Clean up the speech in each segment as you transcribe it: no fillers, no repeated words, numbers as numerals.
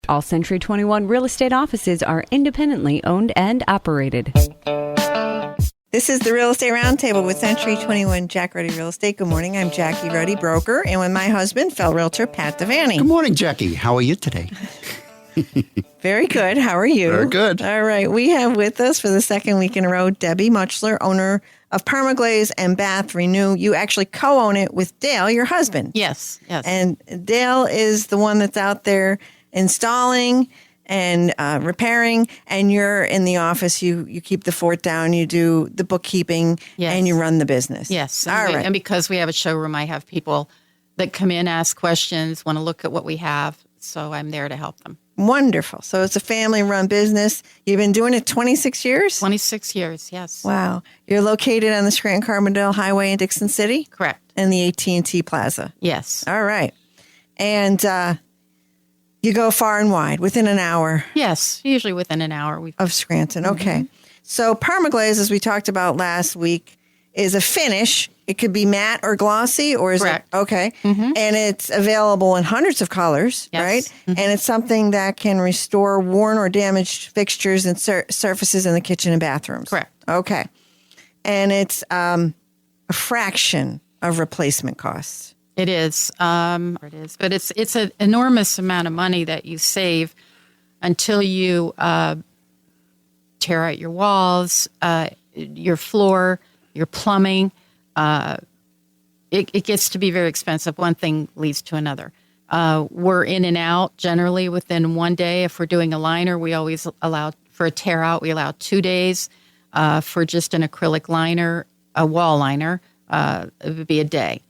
All Century 21 real estate offices are independently owned and operated. This is the Real Estate Roundtable with Century 21 Jack Ruddy Real Estate. Good morning. I'm Jackie Ruddy, broker, and with my husband, fellow realtor, Pat Devaney. Good morning, Jackie. How are you today? Very good. How are you? Very good. All right. We have with us for the second week in a row, Debbie Muchler, owner of Permaglaze and Bath Renew. You actually co-own it with Dale, your husband. Yes. And Dale is the one that's out there installing and repairing, and you're in the office. You keep the fort down, you do the bookkeeping, and you run the business. Yes. All right. And because we have a showroom, I have people that come in, ask questions, want to look at what we have. So I'm there to help them. Wonderful. So it's a family-run business. You've been doing it 26 years? 26 years, yes. Wow. You're located on the Scranton-Carbondale Highway in Dixon City? Correct. In the AT&T Plaza? Yes. All right. And you go far and wide, within an hour? Yes, usually within an hour. Of Scranton, okay. So Permaglaze, as we talked about last week, is a finish. It could be matte or glossy, or is Correct. it? Okay. And it's available in hundreds of colors, Yes. right? And it's something that can restore worn or damaged fixtures and surfaces in the kitchen and bathrooms. Correct. Okay. And it's a fraction of replacement costs. It is. But it's an enormous amount of money that you save until you tear out your walls, your floor, your plumbing. It gets to be very expensive. One thing leads to another. We're in and out generally within one day. If we're doing a liner, we always allow, for a tear out, we allow 2 days. For just an acrylic liner, a wall liner, it would be a day.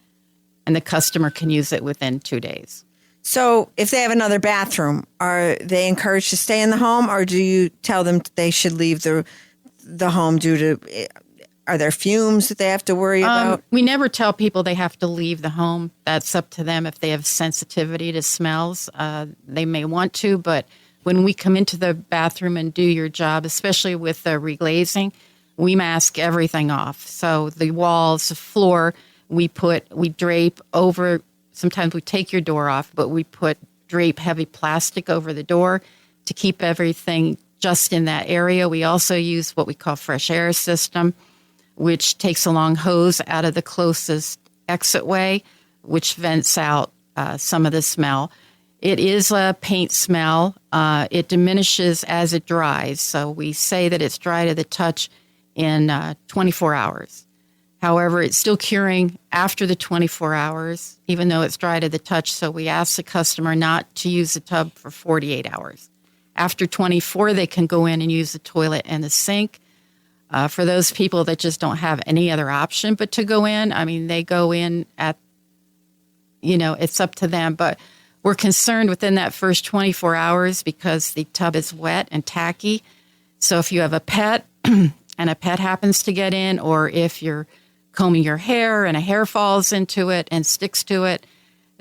And the customer can use it within 2 days. So if they have another bathroom, are they encouraged to stay in the home, or do you tell them they should leave the home due to, are there fumes that they have to worry about? We never tell people they have to leave the home. That's up to them. If they have sensitivity to smells, they may want to. But when we come into the bathroom and do your job, especially with the reglazing, we mask everything off. So the walls, the floor, we drape over. Sometimes we take your door off, but we drape heavy plastic over the door to keep everything just in that area. We also use what we call fresh air system, which takes a long hose out of the closest exit way, which vents out some of the smell. It is a paint smell. It diminishes as it dries. So we say that it's dry to the touch in 24 hours. However, it's still curing after the 24 hours, even though it's dry to the touch. So we ask the customer not to use the tub for 48 hours. After 24, they can go in and use the toilet and the sink. For those people that just don't have any other option but to go in, I mean, they go in it's up to them. But we're concerned within that first 24 hours because the tub is wet and tacky. So if you have a pet and a pet happens to get in, or if you're combing your hair and a hair falls into it and sticks to it,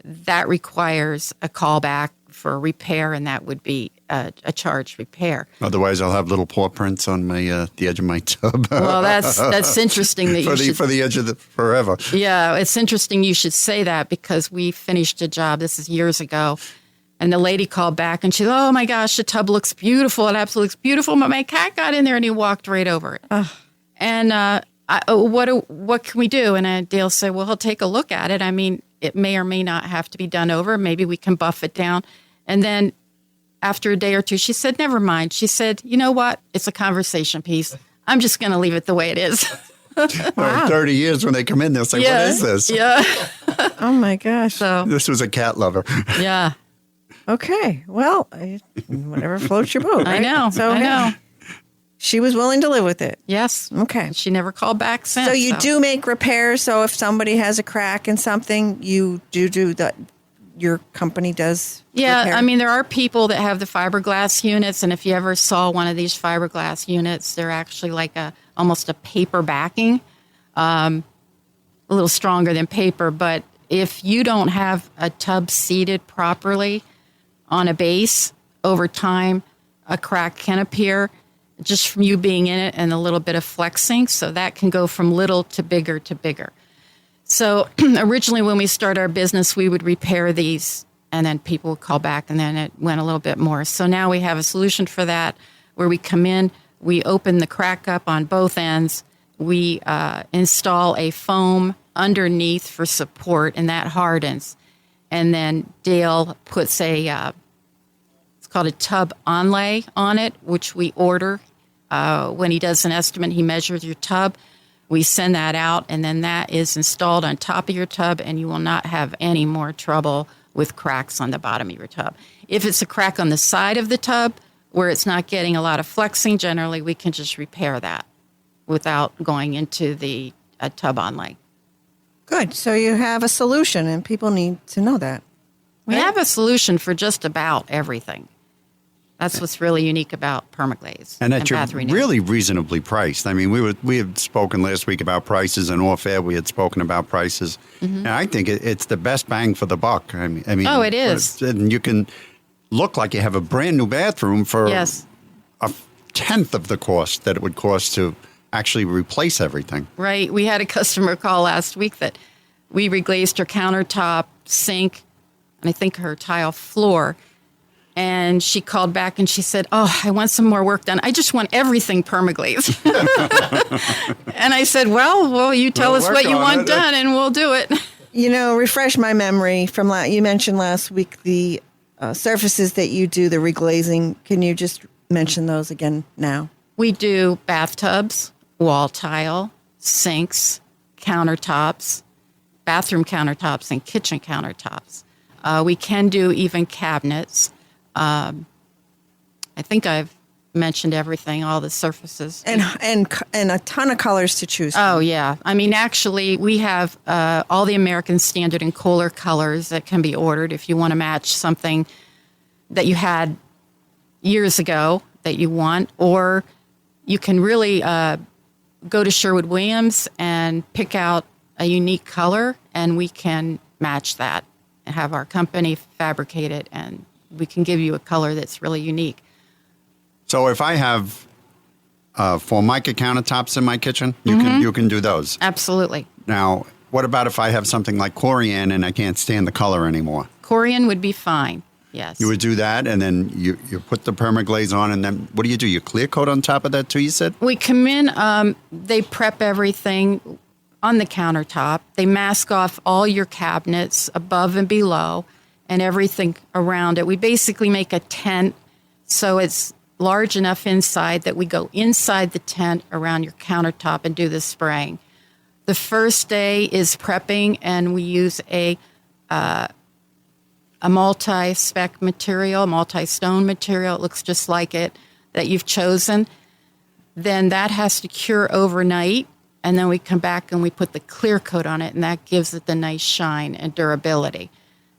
that requires a callback for a repair, and that would be a charged repair. Otherwise, I'll have little paw prints on my the edge of my tub. Well, that's interesting that for the edge of the forever. Yeah, it's interesting you should say that, because we finished a job, this is years ago, and the lady called back and she said, "Oh my gosh, the tub looks beautiful. It absolutely looks beautiful, but my cat got in there and he walked right over it." And what can we do? And Dale said, "Well, he'll take a look at it. I mean, it may or may not have to be done over. Maybe we can buff it down." And then after a day or two, she said, "Never mind." She said, "You know what? It's a conversation piece. I'm just going to leave it the way it is." Wow. 30 years when they come in, they'll say, "What is this?" Yeah. Oh, my gosh. So This was a cat lover. yeah. Okay. Well, whatever floats your boat, right? I know. She was willing to live with it. Yes. Okay. She never called back since. So you do make repairs. So if somebody has a crack in something, you do that. Your company does repair? I mean, there are people that have the fiberglass units, and if you ever saw one of these fiberglass units, they're actually like almost a paper backing, a little stronger than paper. But if you don't have a tub seated properly on a base, over time, a crack can appear just from you being in it and a little bit of flexing. So that can go from little to bigger to bigger. So originally when we started our business, we would repair these and then people would call back, and then it went a little bit more. So now we have a solution for that where we come in, we open the crack up on both ends, we install a foam underneath for support, and that hardens. And then Dale puts it's called a tub onlay on it, which we order. When he does an estimate, he measures your tub. We send that out, and then that is installed on top of your tub, and you will not have any more trouble with cracks on the bottom of your tub. If it's a crack on the side of the tub where it's not getting a lot of flexing, generally we can just repair that without going into the tub onlay. Good. So you have a solution, and people need to know that. We have a solution for just about everything. That's what's really unique about permaglaze And that you're bath renew. really reasonably priced. I mean, we had spoken last week about prices, and off air we had spoken about prices. And I think it's the best bang for the buck. I mean, Oh, it is. And you can look like you have a brand new bathroom for Yes. a tenth of the cost that it would cost to actually replace everything. Right. We had a customer call last week that we reglazed her countertop, sink, and I think her tile floor. And she called back and she said, "Oh, I want some more work done. I just want everything permaglazed." And I said, well, you tell We'll us what work you on want it. done and we'll do it. Refresh my memory from you mentioned last week the surfaces that you do the reglazing. Can you just mention those again now? We do bathtubs, wall tile, sinks, countertops, bathroom countertops, and kitchen countertops. We can do even cabinets. I think I've mentioned everything, all the surfaces. And a ton of colors to choose from. Oh, yeah. I mean, actually, we have all the American Standard and Kohler colors that can be ordered if you want to match something that you had years ago that you want, or you can really go to Sherwood-Williams and pick out a unique color, and we can match that and have our company fabricate it, and we can give you a color that's really unique. So if I have Formica countertops in my kitchen, you can do those. Absolutely. Now, what about if I have something like corian and I can't stand the color anymore? Corian would be fine. Yes. You would do that, and then you put the permaglaze on, and then what do? You clear coat on top of that too, you said? We come in, they prep everything on the countertop. They mask off all your cabinets above and below and everything around it. We basically make a tent so it's large enough inside that we go inside the tent around your countertop and do the spraying. The first day is prepping, and we use a multi-spec material, multi-stone material. It looks just like it that you've chosen. Then that has to cure overnight, and then we come back and we put the clear coat on it, and that gives it the nice shine and durability.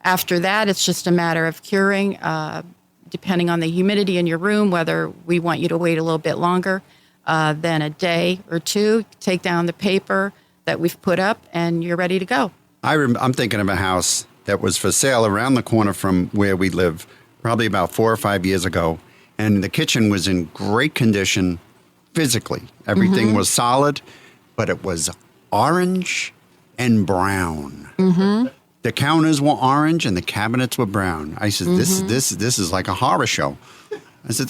After that, it's just a matter of curing, depending on the humidity in your room, whether we want you to wait a little bit longer than a day or two. Take down the paper that we've put up, and you're ready to go. I'm thinking of a house that was for sale around the corner from where we live, probably about 4 or 5 years ago. And the kitchen was in great condition physically. Everything was solid, but it was orange and brown. The counters were orange and the cabinets were brown. I said, this is like a horror show. I said,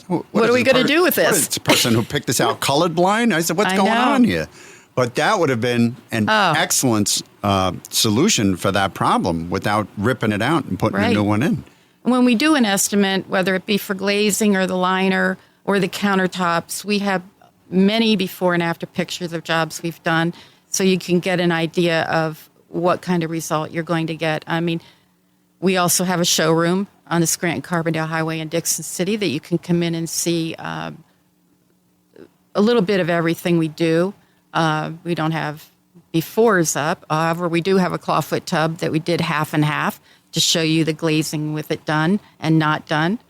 what are we going to do with this? What is the person who picked this out colorblind? I said, what's going on here? But that would have been an excellent solution for that problem without ripping it out and putting a new one in. When we do an estimate, whether it be for glazing or the liner or the countertops, we have many before and after pictures of jobs we've done, so you can get an idea of what kind of result you're going to get. I mean, we also have a showroom on the Scranton-Carbondale Highway in Dixon City that you can come in and see a little bit of everything we do. We don't have befores up. However, we do have a clawfoot tub that we did half and half to show you the glazing with it done and not done.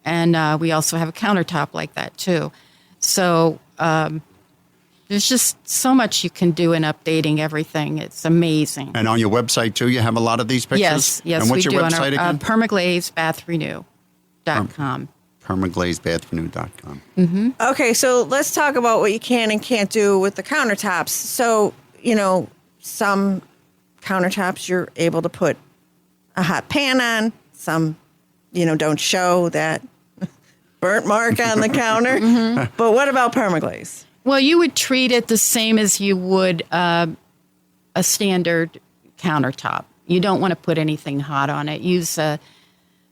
And we also have a countertop like that, too. So there's just so much you can do in updating everything. It's amazing. And on your website, too, you have a lot of these pictures? Yes, and what's we your do website on our again? permaglazebathrenew.com. permaglazebathrenew.com. Okay, so let's talk about what you can and can't do with the countertops. So, some countertops you're able to put a hot pan on. Some, don't show that burnt mark on the counter. But what about permaglaze? Well, you would treat it the same as you would a standard countertop. You don't want to put anything hot on it. Use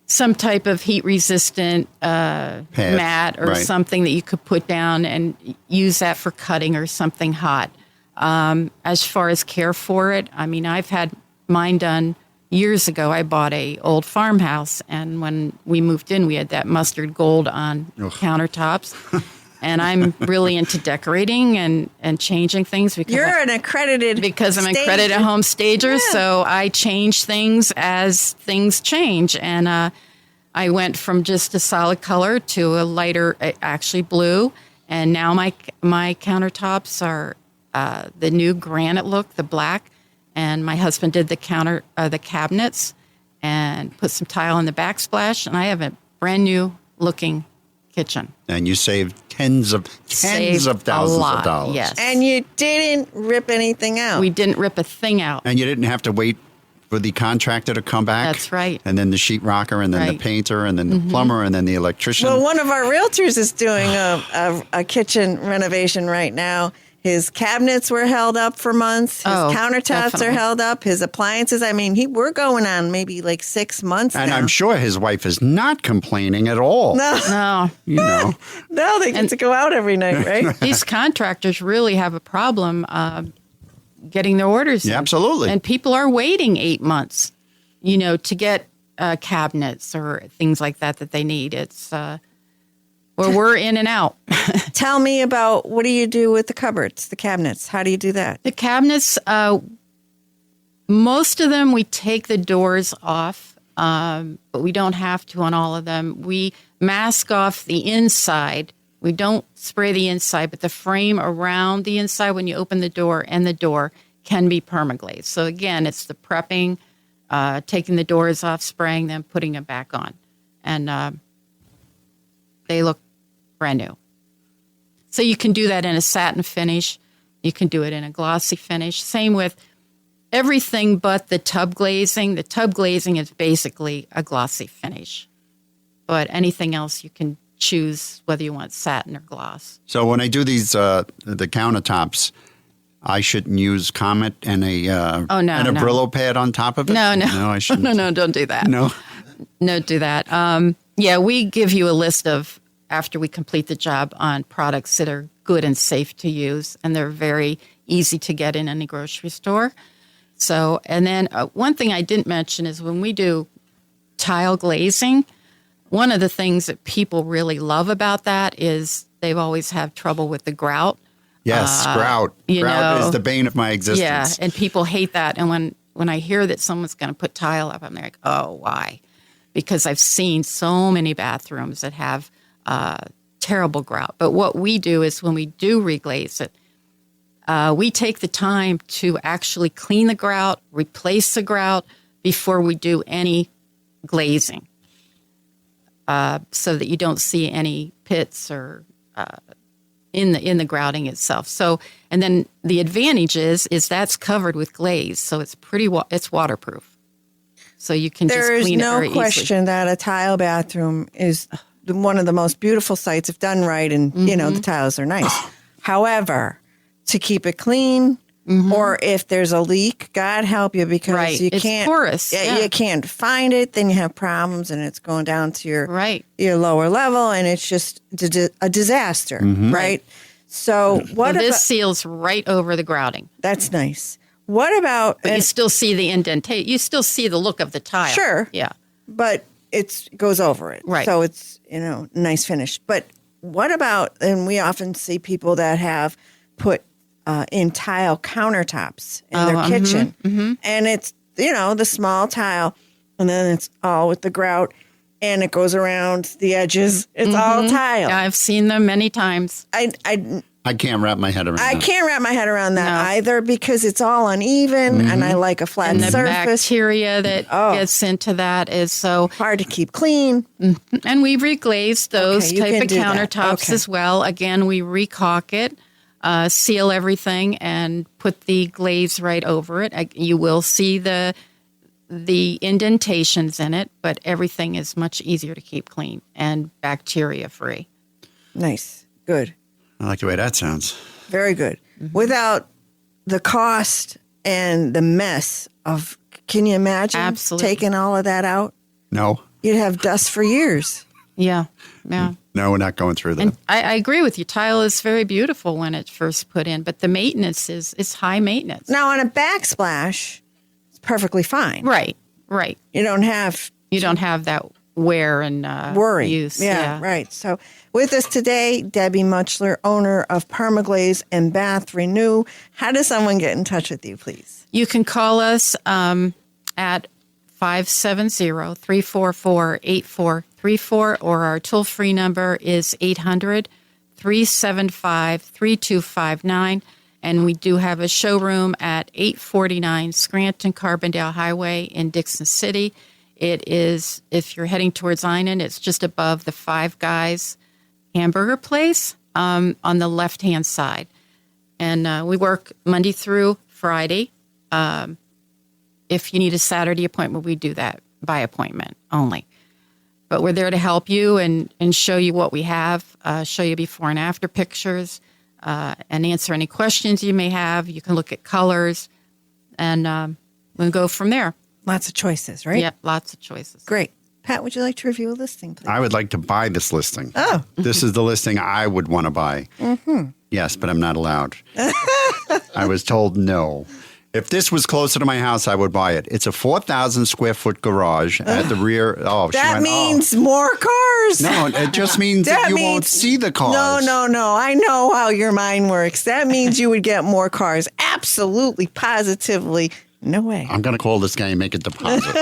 some type of heat-resistant mat or something that you could put down and use that for cutting or something hot. As far as care for it, I mean, I've had mine done years ago. I bought a old farmhouse, and when we moved in, we had that mustard gold on countertops. And I'm really into decorating and changing things because you're an accredited I'm an accredited home stager. Yeah. So I change things as things change. And I went from just a solid color to a lighter, actually blue. And now my countertops are the new granite look, the black. And my husband did the cabinets and put some tile in the backsplash. And I have a brand new looking kitchen. And you saved tens of thousands of dollars. Yes. And you didn't rip anything out. We didn't rip a thing out. And you didn't have to wait for the contractor to come back. That's right. And then the sheetrocker, and then the painter, and then the plumber, and then the electrician. Well, one of our realtors is doing a kitchen renovation right now. His cabinets were held up for months. His countertops are held up. His appliances. I mean, we're going on maybe like 6 months and now. I'm sure his wife is not complaining at all. No. No, they get to go out every night, right? These contractors really have a problem getting their orders in. Yeah, absolutely. And people are waiting 8 months, to get cabinets or things like that they need. It's we're in and out. Tell me about, what do you do with the cupboards, the cabinets? How do you do that? The cabinets, most of them we take the doors off, but we don't have to on all of them. We mask off the inside. We don't spray the inside, but the frame around the inside when you open the door and the door can be permaglazed. So again, it's the prepping, taking the doors off, spraying them, putting them back on. And they look brand new. So you can do that in a satin finish. You can do it in a glossy finish. Same with everything but the tub glazing. The tub glazing is basically a glossy finish. But anything else you can choose whether you want satin or gloss. So when I do these, the countertops, I shouldn't use Comet and a Brillo pad on top of it? No, I shouldn't. No, don't do that. No, do that. We give you a list of, after we complete the job, on products that are good and safe to use, and they're very easy to get in any grocery store. So, and then one thing I didn't mention is when we do tile glazing, one of the things that people really love about that is they've always had trouble with the grout. Yes, grout. Grout is the bane of my existence. Yeah, and people hate that. And when I hear that someone's going to put tile up, I'm like, oh, why? Because I've seen so many bathrooms that have terrible grout. But what we do is when we do reglaze it, we take the time to actually clean the grout, replace the grout before we do any glazing, so that you don't see any pits or in the grouting itself. So, and then the advantage is that's covered with glaze, so it's it's waterproof. So you can just clean it very easily. There is no question that a tile bathroom is one of the most beautiful sights if done right, and the tiles are nice. However, to keep it clean, or if there's a leak, God help you, because you it's can't porous. You can't find it, then you have problems, and it's going down to your lower level, and it's just a disaster, right? So this seals right over the grouting. That's nice. What about? But you still see the indentation. You still see the look of the tile. Sure. Yeah. But it goes over it. Right. So it's, nice finish. But what about, and we often see people that have put in tile countertops in their kitchen. And it's, the small tile, and then it's all with the grout, and it goes around the edges. It's all tile. Yeah, I've seen them many times. I can't wrap my head around that. I can't wrap my head around that either, because it's all uneven, and I like a flat and the surface. Bacteria that gets into that is so hard to keep clean. And we reglaze those type of countertops Okay. as well. Again, we recaulk it, seal everything, and put the glaze right over it. You will see the the indentations in it, but everything is much easier to keep clean and bacteria free. Nice. Good. I like the way that sounds. Very good. Without the cost and the mess of, can you imagine Absolutely. taking all of that out? No. You'd have dust for years. Yeah. No, we're not going through that. And I agree with you. Tile is very beautiful when it's first put in, but the maintenance is high maintenance. Now, on a backsplash, it's perfectly fine. Right. You don't have that wear and worry. use. Yeah, right. So with us today, Debbie Muchler, owner of Permaglaze and Bath Renew. How does someone get in touch with you, please? You can call us at 570-344-8434, or our toll-free number is 800-375-3259. And we do have a showroom at 849 Scranton Carbondale Highway in Dixon City. It is, if you're heading towards Einan, it's just above the Five Guys hamburger place on the left-hand side. And we work Monday through Friday. If you need a Saturday appointment, we do that by appointment only. But we're there to help you and show you what we have, show you before and after pictures, and answer any questions you may have. You can look at colors, and we'll go from there. Lots of choices, right? Yep, lots of choices. Great. Pat, would you like to review a listing, please? I would like to buy this listing. Oh. This is the listing I would want to buy. Mm-hmm. Yes, but I'm not allowed. I was told no. If this was closer to my house, I would buy it. It's a 4,000 square foot garage at the rear. Oh, that means more cars. No, it just means that you won't see the cars. No. I know how your mind works. That means you would get more cars. Absolutely, positively. No way. I'm going to call this guy and make a deposit.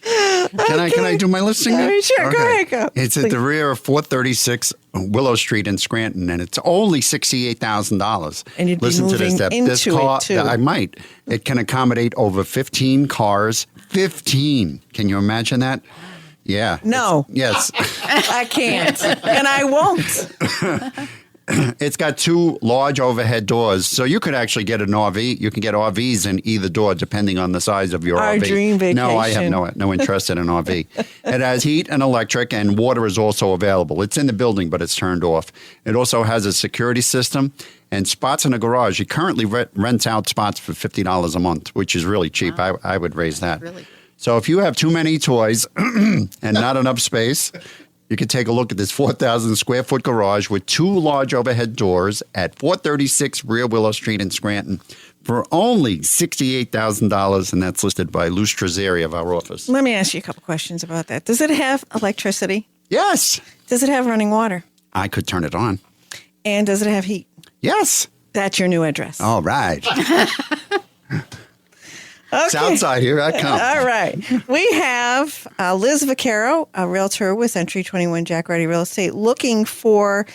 Can I do my listing? Sure, Okay. Go ahead. Go. It's at the rear of 436 Willow Street in Scranton, and it's only $68,000. And you'd be Listen to this, moving Deb. This into car, it, too. I might. It can accommodate over 15 cars. 15. Can you imagine that? Yeah. No. Yes. I can't. And I won't. It's got two large overhead doors, so you could actually get an RV. You can get RVs in either door, depending on the size of your Our RV. dream vacation. No, I have no interest in an RV. It has heat and electric, and water is also available. It's in the building, but it's turned off. It also has a security system and spots in the garage. It currently rents out spots for $50 a month, which is really cheap. Wow. I would raise that. Really? So if you have too many toys and not enough space, you can take a look at this 4,000 square foot garage with two large overhead doors at 436 Rear Willow Street in Scranton for only $68,000, and that's listed by Luz Trezeri of our office. Let me ask you a couple questions about that. Does it have electricity? Yes. Does it have running water? I could turn it on. And does it have heat? Yes. That's your new address. All right. Okay. It's outside. Here I come. All right. We have Liz Vaccaro, a realtor with Century 21 Jack Ruddy Real Estate,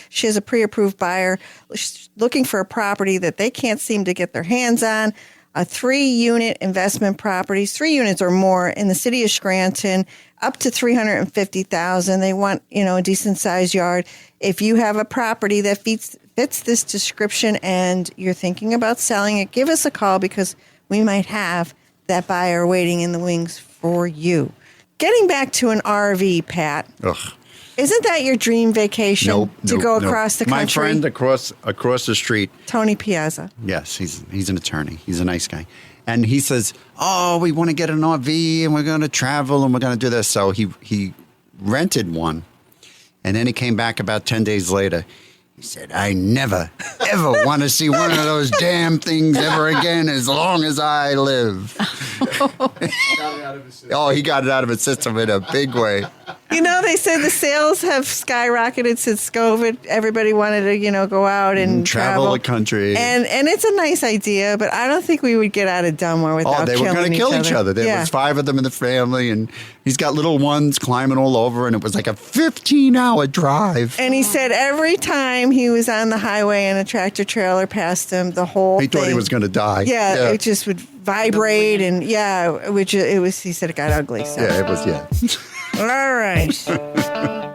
she has a pre-approved buyer, looking for a property that they can't seem to get their hands on, a 3-unit investment properties, 3 units or more in the city of Scranton, up to $350,000. They want, a decent sized yard. If you have a property that fits this description and you're thinking about selling it, give us a call because we might have that buyer waiting in the wings for you. Getting back to an RV, Pat. Ugh. Isn't that your dream vacation to go across the country? My friend across the street. Tony Piazza. Yes, he's an attorney. He's a nice guy. And he says, "Oh, we want to get an RV and we're going to travel and we're going to do this." So he rented one. And then he came back about 10 days later. He said, "I never, ever want to see one of those damn things ever again as long as I live." Oh, he got it out of his system in a big way. They said the sales have skyrocketed since COVID. Everybody wanted to, go out and travel the country. And it's a nice idea, but I don't think we would get out of Dunmore without they were going to kill each other. There was 5 of them in the family, and he's got little ones climbing all over, and it was like a 15-hour drive. And he said every time he was on the highway and a tractor trailer passed him, the whole thing. He thought he was going to die. Yeah, it just would vibrate, and he said it got ugly. So. Yeah, it was, All right.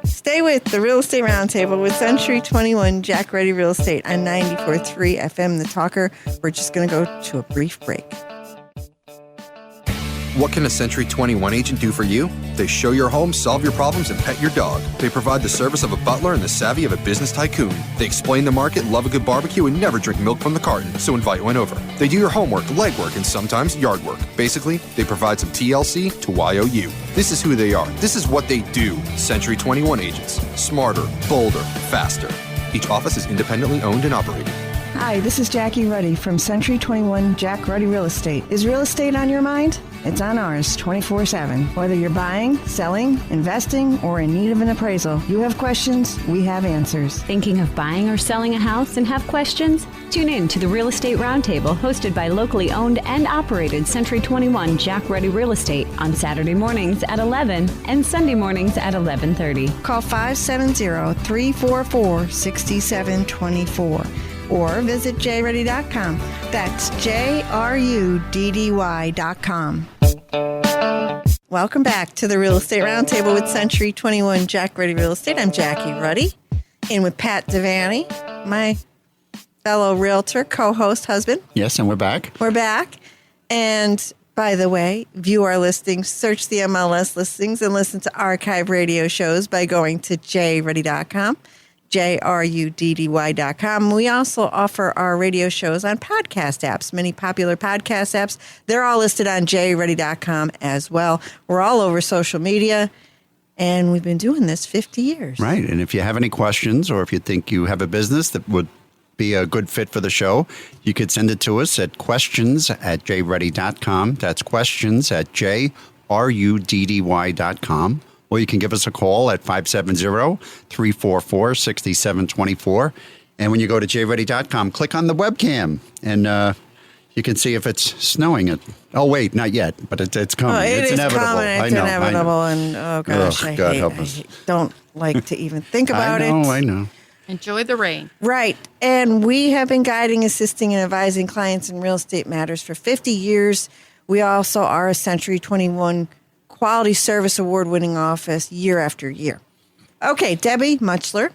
Stay with the Real Estate Roundtable with Century 21 Jack Ruddy Real Estate on 94.3 FM The Talker. We're just going to go to a brief break. What can a Century 21 agent do for you? They show your home, solve your problems, and pet your dog. They provide the service of a butler and the savvy of a business tycoon. They explain the market, love a good barbecue, and never drink milk from the carton, so invite one over. They do your homework, legwork, and sometimes yard work. Basically, they provide some TLC to YOU. This is who they are. This is what they do. Century 21 agents. Smarter, bolder, faster. Each office is independently owned and operated. Hi, this is Jackie Ruddy from Century 21 Jack Ruddy Real Estate. Is real estate on your mind? It's on ours 24/7. Whether you're buying, selling, investing, or in need of an appraisal, you have questions, we have answers. Thinking of buying or selling a house and have questions? Tune in to the Real Estate Roundtable hosted by locally owned and operated Century 21 Jack Ruddy Real Estate on Saturday mornings at 11 and Sunday mornings at 11:30. Call 570-344-6724 or visit jruddy.com. That's JRUDDY.com. Welcome back to the Real Estate Roundtable with Century 21 Jack Ruddy Real Estate. I'm Jackie Ruddy, in with Pat Devaney, my fellow realtor, co-host, husband. Yes, and we're back. We're back. And by the way, view our listings, search the MLS listings, and listen to archive radio shows by going to jruddy.com. JRUDDY.com. We also offer our radio shows on podcast apps, many popular podcast apps. They're all listed on jruddy.com as well. We're all over social media, and we've been doing this 50 years. Right. And if you have any questions or if you think you have a business that would be a good fit for the show, you could send it to us at questions@jruddy.com. That's questions@jruddy.com. Or you can give us a call at 570-344-6724. And when you go to jruddy.com, click on the webcam, and you can see if it's snowing. Oh, wait, not yet, but it's coming. Oh, it's inevitable. Coming. It's inevitable. I know. And oh, gosh, Ugh, God help us. I don't like to even think about it. I know. Enjoy the rain. Right. And we have been guiding, assisting, and advising clients in real estate matters for 50 years. We also are a Century 21 Quality Service Award-winning office year after year. Okay, Debbie Muchler,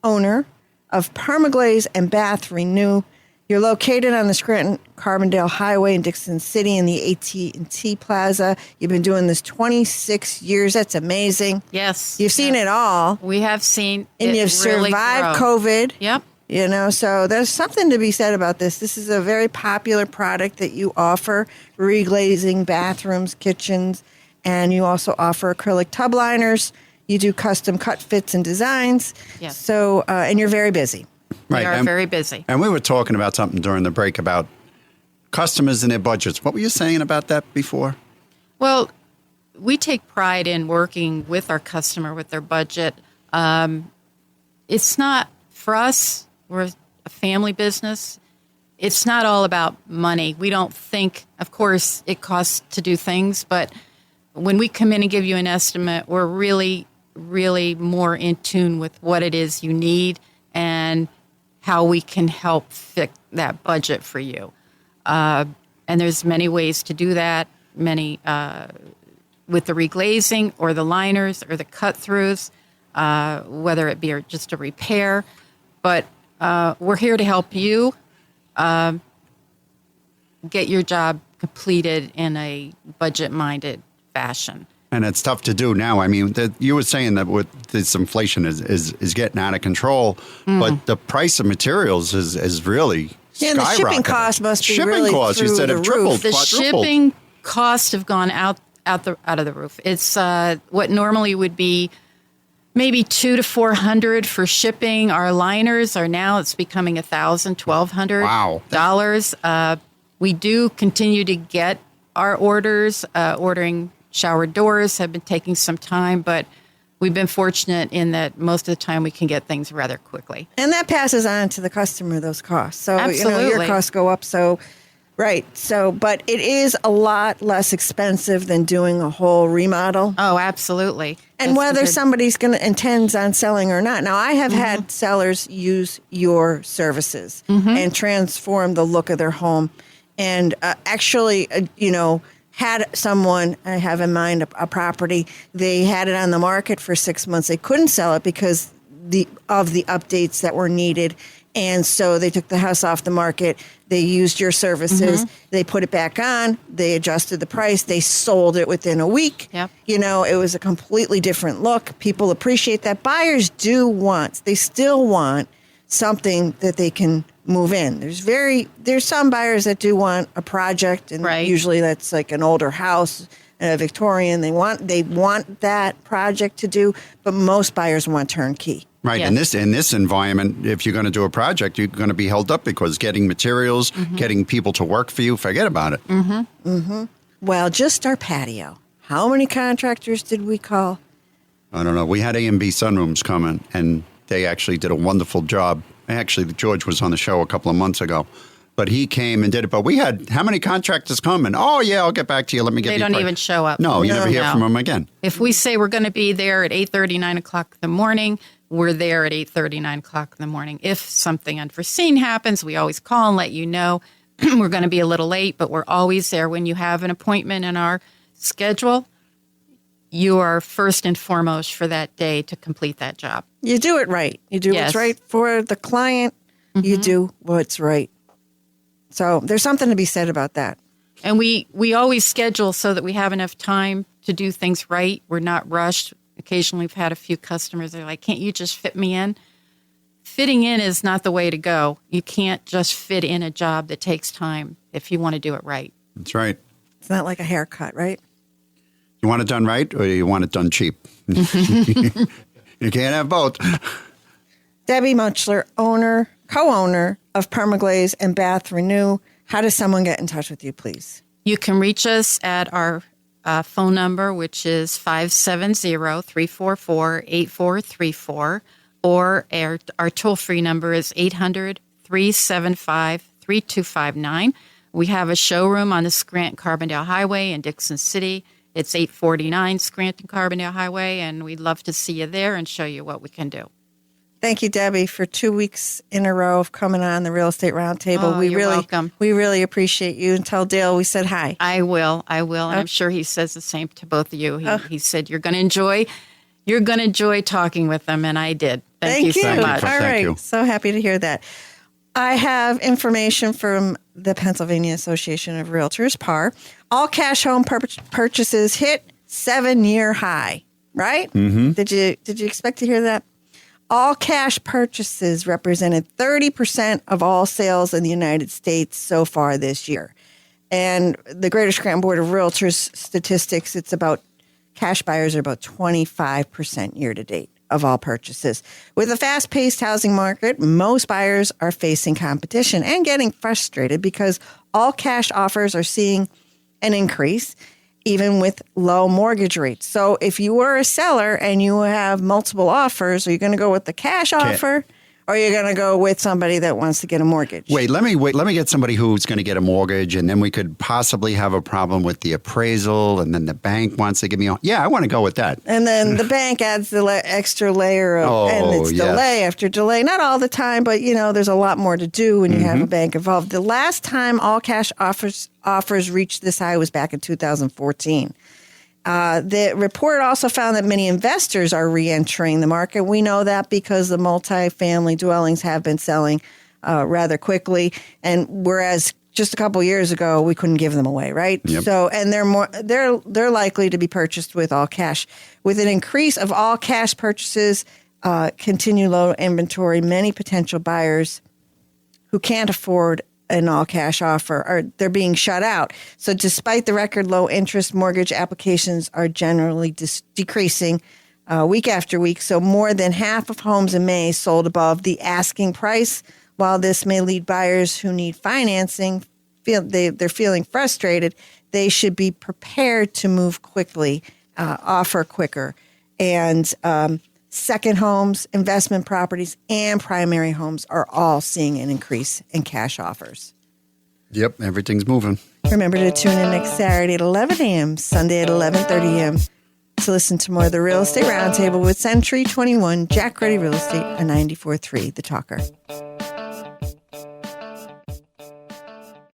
owner of Permaglaze and Bath Renew. You're located on the Scranton-Carbondale Highway in Dixon City in the AT&T Plaza. You've been doing this 26 years. That's amazing. Yes. You've seen it all. We have seen And it you've really survived grow. COVID. Yep. You know, so there's something to be said about this. This is a very popular product that you offer, reglazing bathrooms, kitchens, and you also offer acrylic tub liners. You do custom cut fits and designs. Yes. So, and you're very busy. We Right. are and, very busy. And we were talking about something during the break about customers and their budgets. What were you saying about that before? Well, we take pride in working with our customer with their budget. It's not, for us, we're a family business. It's not all about money. We don't think, of course, it costs to do things, but when we come in and give you an estimate, we're really, really more in tune with what it is you need and how we can help fit that budget for you. And there's many ways to do that, many with the reglazing or the liners or the cut-throughs, whether it be just a repair. But we're here to help you get your job completed in a budget-minded fashion. And it's tough to do now. I mean, you were saying that with this inflation is getting out of control, but the price of materials is really Yeah, and the shipping skyrocketed. costs must be shipping really costs, you through said, the have tripled, roof. The quadrupled. shipping costs have gone out of the roof. It's what normally would be maybe $200 to $400 for shipping. Our liners are now, it's becoming $1,000, $1,200. Wow. We do continue to get our orders. Ordering shower doors have been taking some time, but we've been fortunate in that most of the time we can get things rather quickly. And that passes on to the customer, those costs. So, your Absolutely. costs go up. So, right. So, but it is a lot less expensive than doing a whole remodel. Oh, absolutely. And That's whether compared- somebody's intends on selling or not. Now, I have had sellers use your services and transform the look of their home. And actually, had someone, I have in mind a property, they had it on the market for 6 months. They couldn't sell it because of the updates that were needed. And so they took the house off the market. They used your services. Mm-hmm. They put it back on. They adjusted the price. They sold it within a week. Yep. You know, it was a completely different look. People appreciate that. Buyers they still want something that they can move in. There's some buyers that do want a project, and usually that's like an older house, a Victorian. They want that project to do, but most buyers want turnkey. Right. Yes. In this environment, if you're going to do a project, you're going to be held up because getting materials, getting people to work for you, forget about it. Well, just our patio. How many contractors did we call? I don't know. We had A&B Sunrooms coming, and they actually did a wonderful job. Actually, George was on the show a couple of months ago, but he came and did it. But we had how many contractors come? And oh yeah, I'll get back to you. Let me get. They don't even show up. No, you never hear from them again. If we say we're going to be there at 8:30, 9 o'clock in the morning, we're there at 8:30, 9 o'clock in the morning. If something unforeseen happens, we always call and let you know. We're going to be a little late, but we're always there. When you have an appointment in our schedule, you are first and foremost for that day to complete that job. You do it right. You do what's right for the client. You do what's right. So there's something to be said about that. And we always schedule so that we have enough time to do things right. We're not rushed. Occasionally we've had a few customers that are like, can't you just fit me in? Fitting in is not the way to go. You can't just fit in a job that takes time if you want to do it right. That's right. It's not like a haircut, right? You want it done right or you want it done cheap? You can't have both. Debbie Muchler, co-owner of Permaglaze and Bath Renew. How does someone get in touch with you, please? You can reach us at our phone number, which is 570-344-8434, or our toll-free number is 800-375-3259. We have a showroom on the Scranton-Carbondale Highway in Dixon City. It's 849 Scranton-Carbondale Highway, and we'd love to see you there and show you what we can do. Thank you, Debbie, for 2 weeks in a row of coming on the Real Estate Roundtable. Oh, you're welcome. We really appreciate you. And tell Dale we said hi. I will. And I'm sure he says the same to both of you. He said you're going to enjoy talking with them, and I did. Thank you so much. All right. So happy to hear that. I have information from the Pennsylvania Association of Realtors, PAR. All cash home purchases hit 7-year high, right? Mm-hmm. Did you expect to hear that? All cash purchases represented 30% of all sales in the United States so far this year. And the Greater Scranton Board of Realtors statistics, cash buyers are about 25% year to date of all purchases. With a fast-paced housing market, most buyers are facing competition and getting frustrated because all cash offers are seeing an increase, even with low mortgage rates. So if you were a seller and you have multiple offers, are you going to go with the cash offer, or are you going to go with somebody that wants to get a mortgage? Let me get somebody who's going to get a mortgage, and then we could possibly have a problem with the appraisal, and then the bank wants to give me I want to go with that. And then the bank adds the extra layer of, and it's delay after delay. Not all the time, but there's a lot more to do when you have a bank involved. The last time all cash offers reached this high was back in 2014. The report also found that many investors are re-entering the market. We know that because the multifamily dwellings have been selling rather quickly, and whereas just a couple years ago we couldn't give them away, right? Yep. So, and they're likely to be purchased with all cash. With an increase of all cash purchases, continued low inventory, many potential buyers who can't afford an all-cash offer, they're being shut out. So despite the record low interest, mortgage applications are generally decreasing week after week. So more than half of homes in May sold above the asking price. While this may lead buyers who need financing, they're feeling frustrated, they should be prepared to move quickly, offer quicker. And second homes, investment properties, and primary homes are all seeing an increase in cash offers. Yep, everything's moving. Remember to tune in next Saturday at 11 a.m., Sunday at 11:30 a.m. to listen to more of the Real Estate Roundtable with Century 21, Jack Ruddy Real Estate, on 94.3 The Talker.